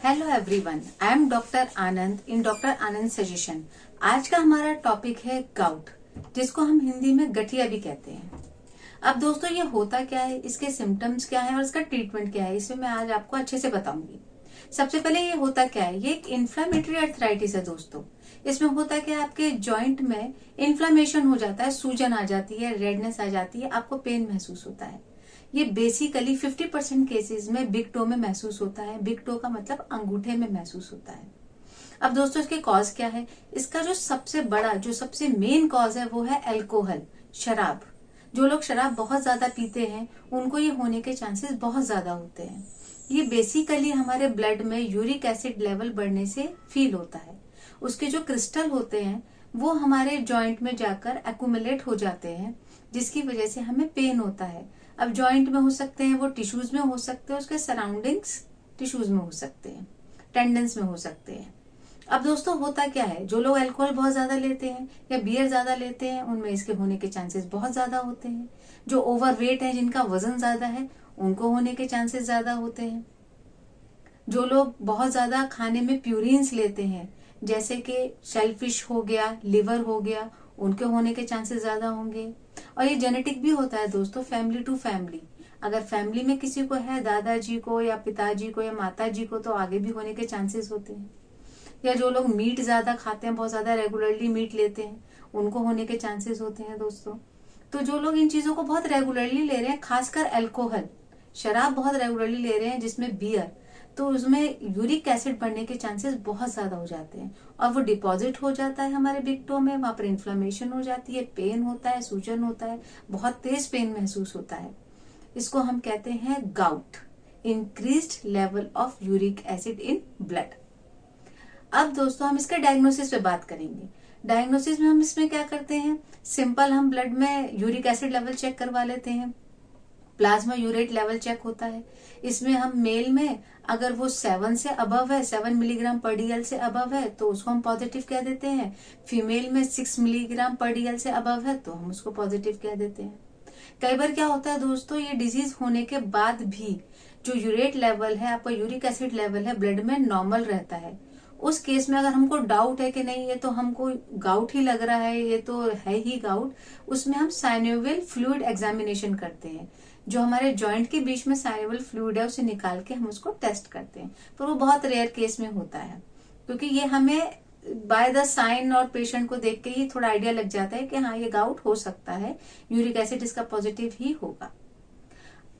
Hello everyone, I am doctor Anand in doctor Anand suggestion. आज का हमारा topic है गाउट, जिसको हम हिंदी में गठिया भी कहते हैं। अब दोस्तों, ये होता क्या है, इसके सिम्टम्स क्या है और इसका ट्रीटमेंट क्या है, इसमें मैं आज आपको अच्छे से बताऊंगी। सबसे पहले ये होता क्या है, ये एक इन्फ्लामेटरी अर्थराइटिस है दोस्तों। इसमें होता क्या है, आपके जॉइंट में इन्फ्लामेशन हो जाता है, सूजन आ जाती है, रेडनेस आ जाती है, आपको पेन महसूस होता है। ये बेसिकली 50% केसेस में बिग टो में महसूस होता है। बिग टो का मतलब अंगूठे में महसूस होता है। अब दोस्तों, इसके कॉज क्या है? इसका जो सबसे मेन कॉज है वो है अल्कोहल, शराब। जो लोग शराब बहुत ज्यादा पीते हैं उनको ये होने के चांसेस बहुत ज्यादा होते हैं। ये बेसिकली हमारे ब्लड में यूरिक एसिड लेवल बढ़ने से फील होता है। उसके जो क्रिस्टल होते हैं वो हमारे जॉइंट में जाकर एक्यूमुलेट हो जाते हैं, जिसकी वजह से हमें पेन होता है। अब जॉइंट में हो सकते हैं, वो टिश्यूज में हो सकते हैं, उसके सराउंडिंग्स टिश्यूज में हो सकते हैं, टेंडन्स में हो सकते हैं। अब दोस्तों, होता क्या है, जो लोग अल्कोहल बहुत ज्यादा लेते हैं या बियर ज्यादा लेते हैं उनमें इसके होने के चांसेस बहुत ज्यादा होते हैं। जो ओवरवेट है, जिनका वजन ज्यादा है, उनको होने के चांसेस ज्यादा होते हैं। जो लोग बहुत ज्यादा खाने में प्यूरिन्स लेते हैं, जैसे कि शेलफिश हो गया, लिवर हो गया, उनके होने के चांसेस ज्यादा होंगे। और ये जेनेटिक भी होता है दोस्तों, फैमिली टू फैमिली। अगर फैमिली में किसी को है, दादाजी को या पिताजी को या माताजी को, तो आगे भी होने के चांसेस होते हैं। या जो लोग मीट ज्यादा खाते हैं, बहुत ज्यादा रेगुलरली मीट लेते हैं, उनको होने के चांसेस होते हैं दोस्तों। तो जो लोग इन चीजों को बहुत रेगुलरली ले रहे हैं, खासकर अल्कोहल, शराब बहुत रेगुलरली ले रहे हैं, जिसमें बियर, तो उसमें यूरिक एसिड बढ़ने के चांसेस बहुत ज्यादा हो जाते हैं और वो डिपॉजिट हो जाता है हमारे बिग टो में। वहां पर इन्फ्लेमेशन हो जाती है, पेन होता है, सूजन होता है, बहुत तेज पेन महसूस होता है। इसको हम कहते हैं gout, increased level of uric acid in blood. अब दोस्तों, हम इसके डायग्नोसिस पे बात करेंगे। डायग्नोसिस में हम इसमें क्या करते हैं, सिंपल हम ब्लड में यूरिक एसिड लेवल चेक करवा लेते हैं, प्लाज्मा यूरेट लेवल चेक होता है। इसमें हम मेल में अगर वो 7 से अबव है, 7 मिलीग्राम पर डीएल से अबव है, तो उसको हम पॉजिटिव कह देते हैं। फीमेल में 6 मिलीग्राम पर डीएल से अबव है तो हम उसको पॉजिटिव कह देते हैं। कई बार क्या होता है दोस्तों, ये डिजीज होने के बाद भी जो यूरेट लेवल है, आपका यूरिक एसिड लेवल है, ब्लड में नॉर्मल रहता है। उस केस में अगर हमको डाउट है कि नहीं, ये तो हमको गाउट ही लग रहा है, ये तो है ही गाउट, उसमें हम साइनोवियल फ्लूइड एग्जामिनेशन करते हैं। जो हमारे जॉइंट के बीच में साइनोवियल फ्लूइड है, उसे निकाल के हम उसको टेस्ट करते हैं। पर वो बहुत रेयर केस में होता है, क्योंकि ये हमें बाय द साइन और पेशेंट को देख के ही थोड़ा आइडिया लग जाता है कि हाँ, ये गाउट हो सकता है, यूरिक एसिड इसका पॉजिटिव ही होगा।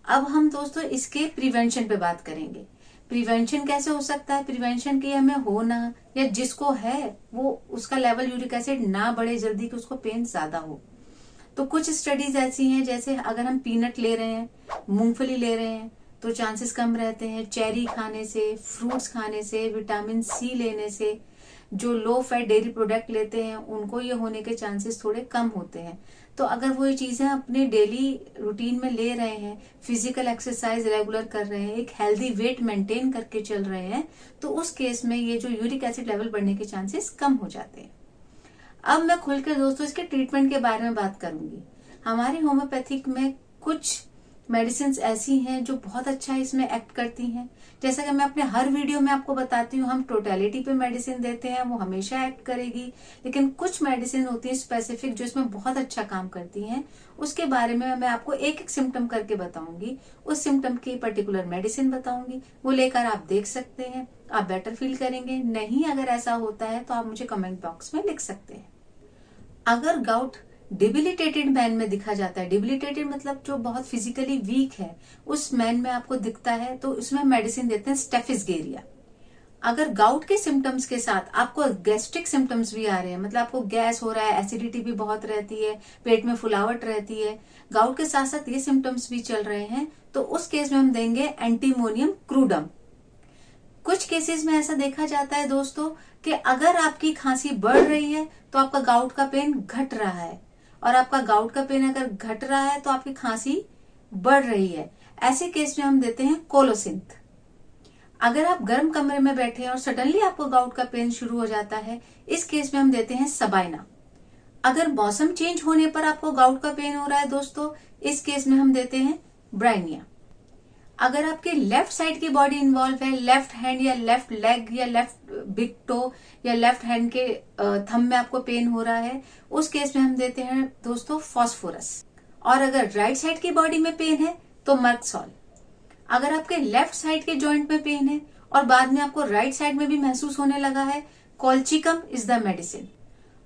अब हम दोस्तों इसके प्रिवेंशन पे बात करेंगे। प्रिवेंशन कैसे हो सकता है? प्रिवेंशन की हमें होना, या जिसको है वो उसका लेवल यूरिक एसिड ना बढ़े जल्दी, कि उसको पेन ज्यादा हो। तो कुछ स्टडीज ऐसी हैं, जैसे अगर हम पीनट ले रहे हैं, मूंगफली ले रहे हैं, तो चांसेस कम रहते हैं। चेरी खाने से, फ्रूट्स खाने से, विटामिन सी लेने से, जो लो फैट डेयरी प्रोडक्ट लेते हैं उनको ये होने के चांसेस थोड़े कम होते हैं। तो अगर वो ये चीजें अपने डेली रूटीन में ले रहे हैं, फिजिकल एक्सरसाइज रेगुलर कर रहे हैं, एक हेल्दी वेट मेंटेन करके चल रहे हैं, तो उस केस में ये जो यूरिक एसिड लेवल बढ़ने के चांसेस कम हो जाते हैं। अब मैं खुलकर दोस्तों इसके ट्रीटमेंट के बारे में बात करूंगी। हमारी होम्योपैथिक में कुछ मेडिसिन ऐसी हैं जो बहुत अच्छा इसमें एक्ट करती हैं। जैसा कि मैं अपने हर वीडियो में आपको बताती हूँ, हम टोटलिटी पे मेडिसिन देते हैं, वो हमेशा एक्ट करेगी। लेकिन कुछ मेडिसिन होती है स्पेसिफिक जो इसमें बहुत अच्छा काम करती हैं। उसके बारे में मैं आपको एक एक सिम्टम करके बताऊंगी, उस सिम्टम की पर्टिकुलर मेडिसिन बताऊंगी, वो लेकर आप देख सकते हैं, आप बेटर फील करेंगे। नहीं, अगर ऐसा होता है तो आप मुझे कमेंट बॉक्स में लिख सकते हैं। अगर गाउट डिबिलिटेटेड मैन में दिखा जाता है, डिबिलिटेटेड मतलब जो बहुत फिजिकली वीक है, उस मैन में आपको दिखता है, तो उसमें मेडिसिन देते हैं स्टेफिसगेरिया। अगर गाउट के सिम्टम्स के साथ आपको गैस्ट्रिक सिम्टम्स भी आ रहे हैं, मतलब आपको गैस हो रहा है, एसिडिटी भी बहुत रहती है, पेट में फुलावट रहती है, गाउट के साथ साथ ये सिम्टम्स भी चल रहे हैं, तो उस केस में हम देंगे एंटीमोनियम क्रूडम। कुछ केसेस में ऐसा देखा जाता है दोस्तों कि अगर आपकी खांसी बढ़ रही है तो आपका गाउट का पेन घट रहा है, और आपका गाउट का पेन अगर घट रहा है तो आपकी खांसी बढ़ रही है। ऐसे केस में हम देते हैं कोलोसिंथ। अगर आप गर्म कमरे में बैठे हैं और सडनली आपको गाउट का पेन शुरू हो जाता है, इस केस में हम देते हैं सबाइना। अगर मौसम चेंज होने पर आपको गाउट का पेन हो रहा है दोस्तों, इस केस में हम देते हैं ब्राइनिया। अगर आपके लेफ्ट साइड की बॉडी इन्वॉल्व है, लेफ्ट हैंड या लेफ्ट लेग या लेफ्ट बिग टो या लेफ्ट हैंड के थंब में आपको पेन हो रहा है, उस केस में हम देते हैं दोस्तों फॉस्फोरस। और अगर राइट साइड की बॉडी में पेन है तो मर्कसॉल। अगर आपके लेफ्ट साइड के जॉइंट में पेन है और बाद में आपको राइट साइड में भी महसूस होने लगा है, कॉल्चिकम इज द मेडिसिन।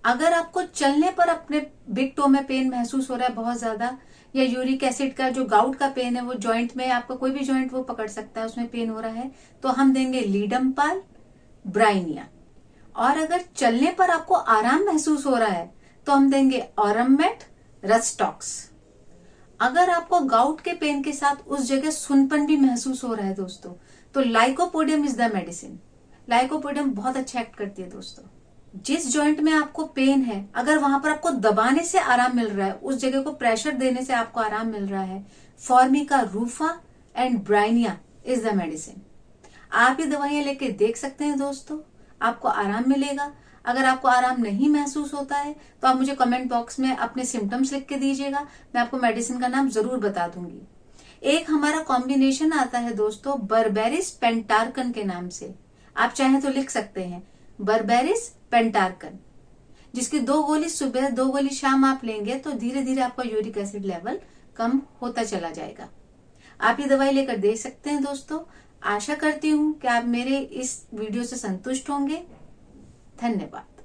अगर आपको चलने पर अपने बिग टो में पेन महसूस हो रहा है बहुत ज्यादा, या यूरिक एसिड का जो गाउट का पेन है वो जॉइंट में, आपका कोई भी जॉइंट वो पकड़ सकता है, उसमें पेन हो रहा है, तो हम देंगे लीडमपाल, ब्राइनिया। और अगर चलने पर आपको आराम महसूस हो रहा है तो हम देंगे ऑरममेट, रस्टॉक्स। अगर आपको गाउट के पेन के साथ उस जगह सुनपन भी महसूस हो रहा है दोस्तों, तो lycopodium is the medicine. Lycopodium बहुत अच्छा एक्ट करती है दोस्तों। जिस जॉइंट में आपको पेन है, अगर वहां पर आपको दबाने से आराम मिल रहा है, उस जगह को प्रेशर देने से आपको आराम मिल रहा है, Formica रूफा and Bryonia is the medicine. आप ये दवाइयां लेके देख सकते हैं दोस्तों, आपको आराम मिलेगा। अगर आपको आराम नहीं महसूस होता है तो आप मुझे कमेंट बॉक्स में अपने सिम्टम्स लिख के दीजिएगा, मैं आपको मेडिसिन का नाम जरूर बता दूंगी। एक हमारा कॉम्बिनेशन आता है दोस्तों बर्बेरिस पेंटार्कन के नाम से, आप चाहें तो लिख सकते हैं बर्बेरिस पेंटार्कन, जिसकी 2 गोली सुबह 2 गोली शाम आप लेंगे तो धीरे धीरे आपका यूरिक एसिड लेवल कम होता चला जाएगा। आप ये दवाई लेकर देख सकते हैं दोस्तों। आशा करती हूँ कि आप मेरे इस वीडियो से संतुष्ट होंगे। धन्यवाद।